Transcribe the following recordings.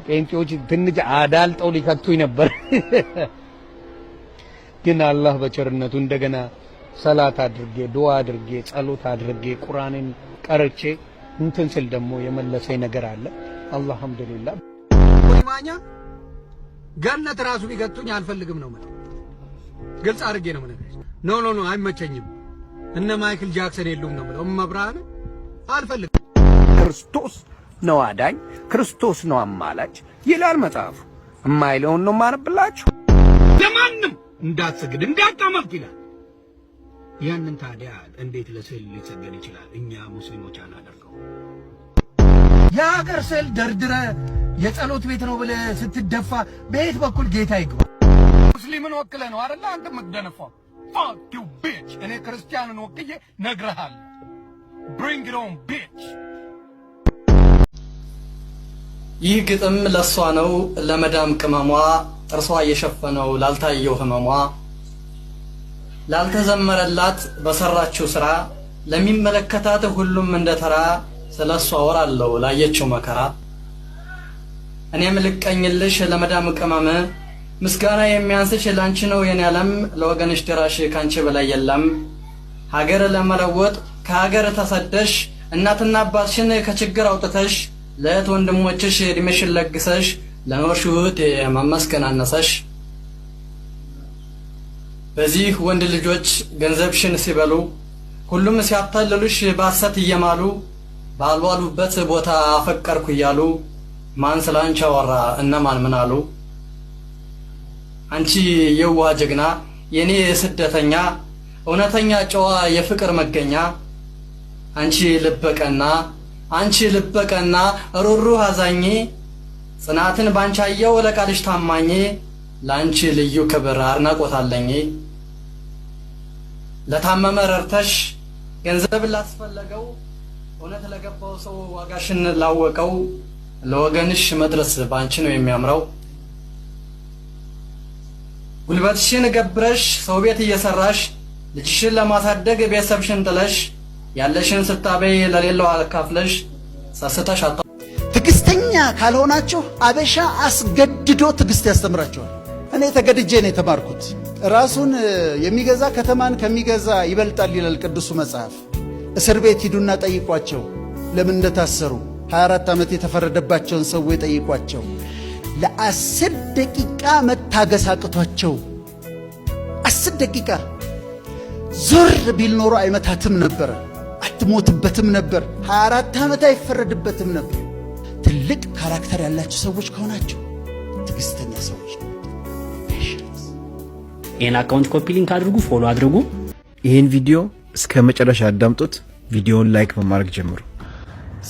ጴንጤዎች ትንሽ አዳልጠው ሊከቱኝ ነበር። ግን አላህ በቸርነቱ እንደገና ሰላት አድርጌ ዱዓ አድርጌ ጸሎት አድርጌ ቁርአንን ቀርቼ እንትን ስል ደግሞ የመለሰኝ ነገር አለ። አልহামዱሊላህ። ወይማኛ ገነት ራሱ ቢገቱኝ አልፈልግም ነው ማለት ግልጽ አድርጌ ነው ማለት ኖ አይመቸኝም። እነ ማይክል ጃክሰን የሉም ነው ማለት መብራን አልፈልግም። ክርስቶስ ነው አዳኝ፣ ክርስቶስ ነው አማላጅ ይላል መጽሐፉ። የማይለውን ነው ማነብላችሁ። ለማንም እንዳትሰግድ እንዳታመልክ ይላል። ያንን ታዲያ እንዴት ለስዕል ሊሰገድ ይችላል? እኛ ሙስሊሞች አናደርገው። የሀገር ስዕል ደርድረ የጸሎት ቤት ነው ብለህ ስትደፋ በየት በኩል ጌታ ይግባ? ሙስሊምን ወክለ ነው አይደል አንተ የምትደነፋው? fuck you bitch። እኔ ክርስቲያንን ወክዬ ነግረሃል። bring it on bitch። ይህ ግጥም ለሷ ነው ለመዳም ቅመሟ፣ ጥርሷ የሸፈነው ላልታየው ህመሟ፣ ላልተዘመረላት በሰራችው ስራ፣ ለሚመለከታት ሁሉም እንደተራ ስለሷ ወራለው ላየችው መከራ። እኔም ልቀኝልሽ ለመዳም ቅመም፣ ምስጋና የሚያንስሽ ላንቺ ነው የኔ ዓለም፣ ለወገንሽ ድራሽ ካንቺ በላይ የለም። ሀገር ለመለወጥ ከሀገር ተሰደሽ፣ እናትና አባትሽን ከችግር አውጥተሽ፣ ለእህት ወንድሞችሽ እድሜሽን ለግሰሽ፣ ለኖርሽው እህት መመስገን አነሰሽ። በዚህ ወንድ ልጆች ገንዘብሽን ሲበሉ፣ ሁሉም ሲያታልሉሽ በሐሰት እየማሉ፣ ባልዋሉበት ቦታ አፈቀርኩ እያሉ፣ ማን ስላንቺ አወራ እነማን ምን አሉ? አንቺ የዋህ ጀግና የኔ ስደተኛ፣ እውነተኛ ጨዋ የፍቅር መገኛ፣ አንቺ ልበቀና አንቺ ልበቀና ሩሩህ አዛኜ፣ ጽናትን ባንቻየው ለቃልሽ ታማኜ፣ ላንቺ ልዩ ክብር አድናቆት አለኝ። ለታመመ ረርተሽ ገንዘብ ላስፈለገው፣ እውነት ለገባው ሰው ዋጋሽን ላወቀው፣ ለወገንሽ መድረስ ባንቺ ነው የሚያምረው። ጉልበትሽን ገብረሽ ሰው ቤት እየሰራሽ፣ ልጅሽን ለማሳደግ ቤተሰብሽን ጥለሽ፣ ያለሽን ስታበይ ለሌላው አካፍለሽ፣ ሰስተሽ አጣ። ትዕግስተኛ ካልሆናችሁ አበሻ አስገድዶ ትዕግስት ያስተምራችኋል። እኔ ተገድጄ ነው የተማርኩት። ራሱን የሚገዛ ከተማን ከሚገዛ ይበልጣል ይላል ቅዱሱ መጽሐፍ። እስር ቤት ሂዱና ጠይቋቸው ለምን እንደታሰሩ። 24 ዓመት የተፈረደባቸውን ሰዎች ጠይቋቸው። ለ10 ደቂቃ መታገስ አቅቷቸው 10 ደቂቃ ዞር ቢል ኖሮ አይመታትም ነበር፣ አትሞትበትም ነበር፣ 24 ዓመት አይፈረድበትም ነበር። ትልቅ ካራክተር ያላቸው ሰዎች ከሆናቸው ትዕግስተኛ ሰዎች። ይሄን አካውንት ኮፒ ሊንክ አድርጉ፣ ፎሎ አድርጉ። ይሄን ቪዲዮ እስከ መጨረሻ አዳምጡት። ቪዲዮውን ላይክ በማድረግ ጀምሩ።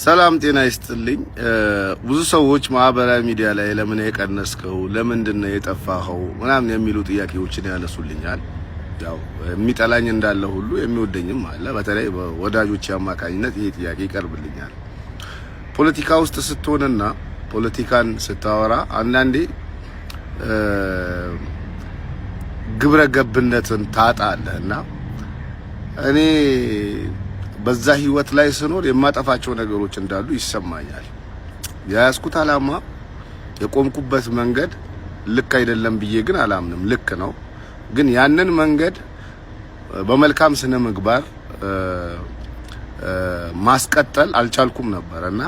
ሰላም ጤና ይስጥልኝ። ብዙ ሰዎች ማህበራዊ ሚዲያ ላይ ለምን የቀነስከው ለምንድን ነው የጠፋኸው ምናምን የሚሉ ጥያቄዎችን ያነሱልኛል። ያው የሚጠላኝ እንዳለ ሁሉ የሚወደኝም አለ። በተለይ በወዳጆች አማካኝነት ይሄ ጥያቄ ይቀርብልኛል። ፖለቲካ ውስጥ ስትሆንና ፖለቲካን ስታወራ አንዳንዴ ግብረ ገብነትን ታጣለህና እኔ በዛ ህይወት ላይ ስኖር የማጠፋቸው ነገሮች እንዳሉ ይሰማኛል። ያስኩት አላማ የቆምኩበት መንገድ ልክ አይደለም ብዬ ግን አላምንም። ልክ ነው፣ ግን ያንን መንገድ በመልካም ስነ ምግባር ማስቀጠል አልቻልኩም ነበርና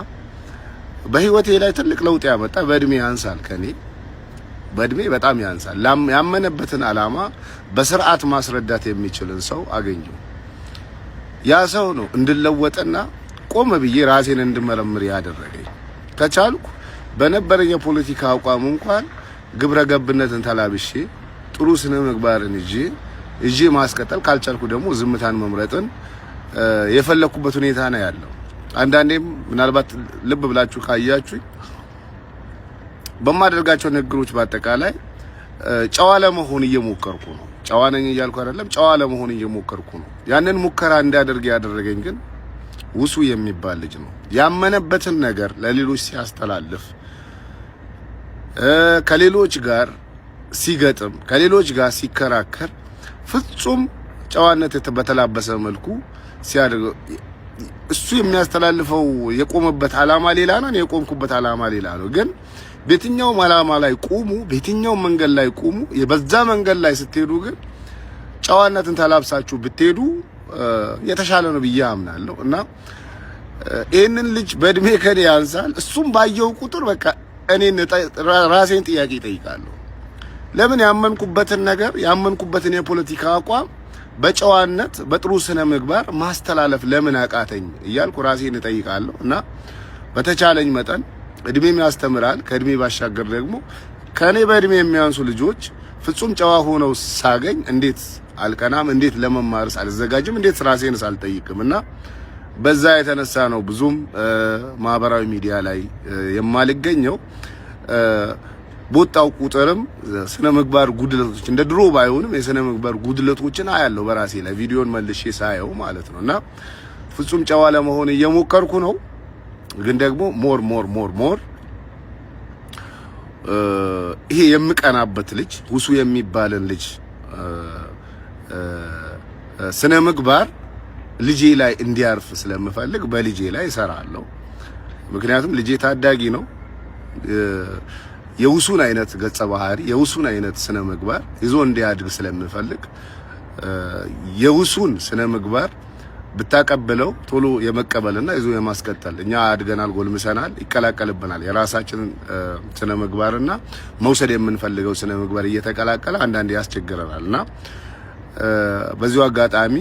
በህይወቴ ላይ ትልቅ ለውጥ ያመጣ በእድሜ ያንሳል፣ ከኔ በእድሜ በጣም ያንሳል። ያመነበትን አላማ በስርዓት ማስረዳት የሚችልን ሰው አገኘው። ያ ሰው ነው እንድለወጥና ቆም ብዬ ራሴን እንድመረምር ያደረገኝ። ከቻልኩ በነበረኝ የፖለቲካ አቋም እንኳን ግብረ ገብነትን ተላብሼ ጥሩ ስነ ምግባርን እጄ ማስቀጠል ካልቻልኩ ደግሞ ዝምታን መምረጥን የፈለኩበት ሁኔታ ነው ያለው። አንዳንዴም ምናልባት ልብ ብላችሁ ካያችሁ በማደርጋቸው ንግግሮች በአጠቃላይ ጨዋ ለመሆን እየሞከርኩ ነው። ጨዋ ነኝ እያልኩ አይደለም፣ ጨዋ ለመሆን እየሞከርኩ ነው። ያንን ሙከራ እንዳደርግ ያደረገኝ ግን ውሱ የሚባል ልጅ ነው። ያመነበትን ነገር ለሌሎች ሲያስተላልፍ፣ ከሌሎች ጋር ሲገጥም፣ ከሌሎች ጋር ሲከራከር ፍጹም ጨዋነት በተላበሰ መልኩ ሲያደርግ እሱ የሚያስተላልፈው የቆመበት አላማ ሌላ ነው፣ የቆምኩበት አላማ ሌላ ነው። ግን በየትኛውም ዓላማ ላይ ቁሙ፣ በየትኛውም መንገድ ላይ ቁሙ። በዛ መንገድ ላይ ስትሄዱ ግን ጨዋነትን ተላብሳችሁ ብትሄዱ የተሻለ ነው ብዬ አምናለሁ። እና ይሄንን ልጅ በእድሜ ከኔ ያንሳል። እሱም ባየው ቁጥር በቃ እኔን ራሴን ጥያቄ እጠይቃለሁ። ለምን ያመንኩበትን ነገር ያመንኩበትን የፖለቲካ አቋም በጨዋነት በጥሩ ስነ ምግባር ማስተላለፍ ለምን አቃተኝ እያልኩ ራሴን እጠይቃለሁ። እና በተቻለኝ መጠን እድሜም ያስተምራል። ከእድሜ ባሻገር ደግሞ ከኔ በእድሜ የሚያንሱ ልጆች ፍጹም ጨዋ ሆነው ሳገኝ እንዴት አልቀናም? እንዴት ለመማርስ አልዘጋጅም? እንዴት ራሴንስ አልጠይቅም? እና በዛ የተነሳ ነው ብዙም ማህበራዊ ሚዲያ ላይ የማልገኘው። ቦታው ቁጥርም ስነ ምግባር ጉድለቶች እንደ ድሮ ባይሆንም የስነ ምግባር ጉድለቶችን አያለው በራሴ ላይ ቪዲዮን መልሼ ሳየው ማለት ነው። እና ፍጹም ጨዋ ለመሆን እየሞከርኩ ነው። ግን ደግሞ ሞር ይሄ የምቀናበት ልጅ ውሱ የሚባልን ልጅ ስነ ምግባር ልጄ ላይ እንዲያርፍ ስለምፈልግ በልጄ ላይ እሰራለሁ። ምክንያቱም ልጄ ታዳጊ ነው። የውሱን አይነት ገጸ ባህሪ የውሱን አይነት ስነ ምግባር ይዞ እንዲያድግ ስለምፈልግ የውሱን ስነ ምግባር ብታቀበለው ቶሎ የመቀበልና ይዞ የማስቀጠል እኛ አድገናል፣ ጎልምሰናል፣ ይቀላቀልብናል። የራሳችንን ስነ ምግባርና መውሰድ የምንፈልገው ስነ ምግባር እየተቀላቀለ አንዳንዴ ያስቸግረናልና በዚሁ አጋጣሚ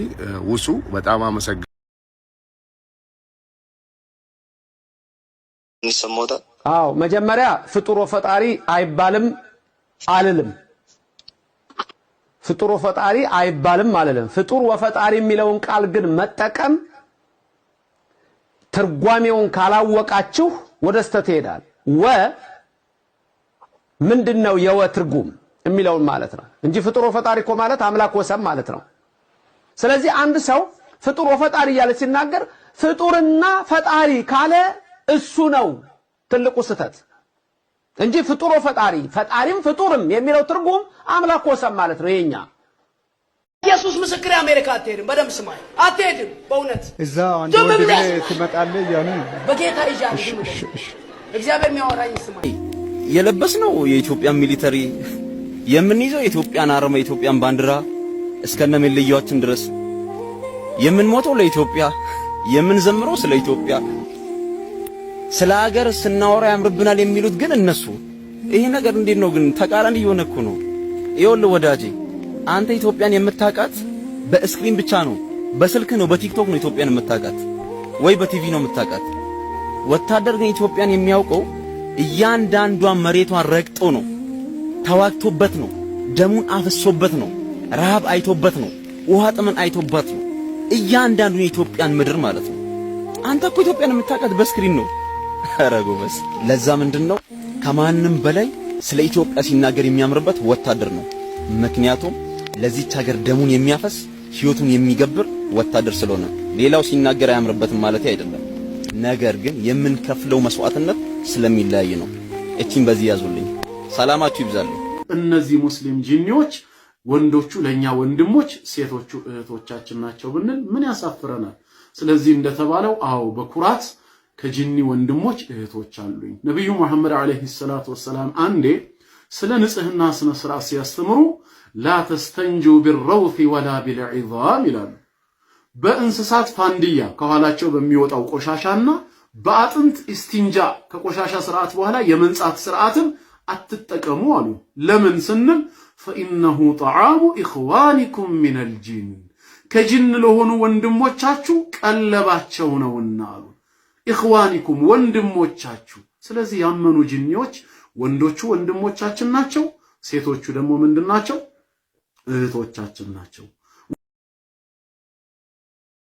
ውሱ በጣም አመሰግናለሁ። አዎ መጀመሪያ ፍጡር ወፈጣሪ አይባልም አልልም። ፍጡር ወፈጣሪ አይባልም አልልም። ፍጡር ወፈጣሪ የሚለውን ቃል ግን መጠቀም ትርጓሜውን ካላወቃችሁ ወደ ስተት ይሄዳል። ምንድነው የወ ትርጉም የሚለውን ማለት ነው እንጂ ፍጡር ወፈጣሪ እኮ ማለት አምላክ ወሰን ማለት ነው። ስለዚህ አንድ ሰው ፍጡር ወፈጣሪ እያለ ሲናገር ፍጡርና ፈጣሪ ካለ እሱ ነው ትልቁ ስተት እንጂ ፍጡር ወፈጣሪ ፈጣሪም ፍጡርም የሚለው ትርጉም አምላክ ወሰን ማለት ነው። የኛ ኢየሱስ ምስክር አሜሪካ አትሄድም። በደም ስማይ አትሄድም። በእውነት እዛ አንድ ወንድ ትመጣለህ ያሉ በጌታ ይጃል እግዚአብሔር የሚያወራኝ ስማይ የለበስነው የኢትዮጵያ ሚሊተሪ የምንይዘው የኢትዮጵያን አርማ የኢትዮጵያን ባንዲራ እስከነ መለያችን ድረስ የምንሞተው ለኢትዮጵያ የምንዘምረው ስለ ኢትዮጵያ ስለ ሀገር ስናወራ ያምርብናል የሚሉት ግን እነሱ ይሄ ነገር እንዴት ነው ግን ተቃራኒ እየሆነ እኮ ነው። ይኸውልህ ወዳጄ አንተ ኢትዮጵያን የምታውቃት በስክሪን ብቻ ነው፣ በስልክ ነው፣ በቲክቶክ ነው ኢትዮጵያን የምታውቃት ወይ በቲቪ ነው የምታውቃት። ወታደር ግን ኢትዮጵያን የሚያውቀው እያንዳንዷን መሬቷን ረግጦ ነው፣ ተዋግቶበት ነው፣ ደሙን አፍሶበት ነው፣ ረሃብ አይቶበት ነው፣ ውሃ ጥምን አይቶበት ነው። እያንዳንዱ የኢትዮጵያን ምድር ማለት ነው። አንተ እኮ ኢትዮጵያን የምታውቃት በስክሪን ነው። ኧረ ጎበዝ። ለዛ ምንድነው ከማንም በላይ ስለ ኢትዮጵያ ሲናገር የሚያምርበት ወታደር ነው። ምክንያቱም ለዚች ሀገር ደሙን የሚያፈስ ህይወቱን የሚገብር ወታደር ስለሆነ ሌላው ሲናገር አያምርበትም ማለት አይደለም። ነገር ግን የምንከፍለው መስዋዕትነት ስለሚለያይ ነው። እቺን በዚህ ያዙልኝ። ሰላማችሁ ይብዛልኝ። እነዚህ ሙስሊም ጂኒዎች ወንዶቹ ለኛ ወንድሞች ሴቶቹ እህቶቻችን ናቸው ብንል ምን ያሳፍረናል? ስለዚህ እንደተባለው አዎ በኩራት ከጂኒ ወንድሞች እህቶች አሉኝ። ነብዩ መሐመድ አለይሂ ሰላቱ ወሰላም አንዴ ስለ ንጽህና ስነ ስርዓት ሲያስተምሩ ላ ተስተንጁ ቢልረውፊ ወላ ቢልዒዛም ይላሉ። በእንስሳት ፋንዲያ ከኋላቸው በሚወጣው ቆሻሻና በአጥንት ኢስቲንጃ ከቆሻሻ ስርዓት በኋላ የመንጻት ስርዓትን አትጠቀሙ አሉ። ለምን ስንል ፈኢነሁ ጠዓሙ ኢኽዋኒኩም ሚነል ጂን ከጂን ለሆኑ ወንድሞቻችሁ ቀለባቸው ነውና አሉ። ኢኽዋኒኩም ወንድሞቻችሁ። ስለዚህ ያመኑ ጂኒዎች ወንዶቹ ወንድሞቻችን ናቸው፣ ሴቶቹ ደግሞ ምንድናቸው? እህቶቻችን ናቸው።